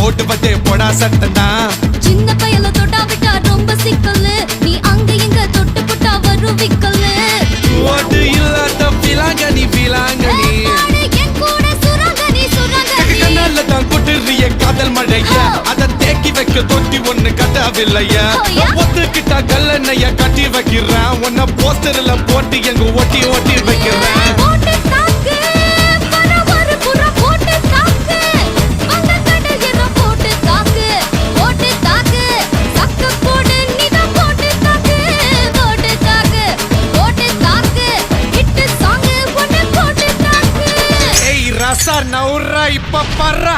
போடுவதே போடா சட்டதான். சின்ன பயல தொட்டா விட்டா ரொம்ப சிக்கல், நீ அங்க இங்க தொட்டு புட்டா வரும் விக்கல். ஓட்டு இல்லாத பிலாங்கனி பிலாங்கனி என் கூட சுரங்கனி சுரங்கனி. கண்ணால தான் குட்டுறிய காதல் மழைய, அத தேக்கி வைக்க தொட்டி ஒண்ணு கட்டவில்லையா. ஒத்துக்கிட்டா கல்லணைய கட்டி வைக்கிறேன், உன்ன போஸ்டர்ல போட்டு எங்க ஒட்டி ஒட்டி வைக்கிறேன். போட்டு தாக்கு வர ஒரு புற போட்டு தாக்கு, அந்த கடல் என்ன போட்டு தாக்கு போட்டு தாக்கு. சக்க போடு நீதான் போட்டு தாக்கு போட்டு தாக்கு போட்டு தாக்கு. ஹிட் சாங் ஒன்னு போட்டு தாக்கு. ஏய் ரசா நவுரா இப்ப பர்றா.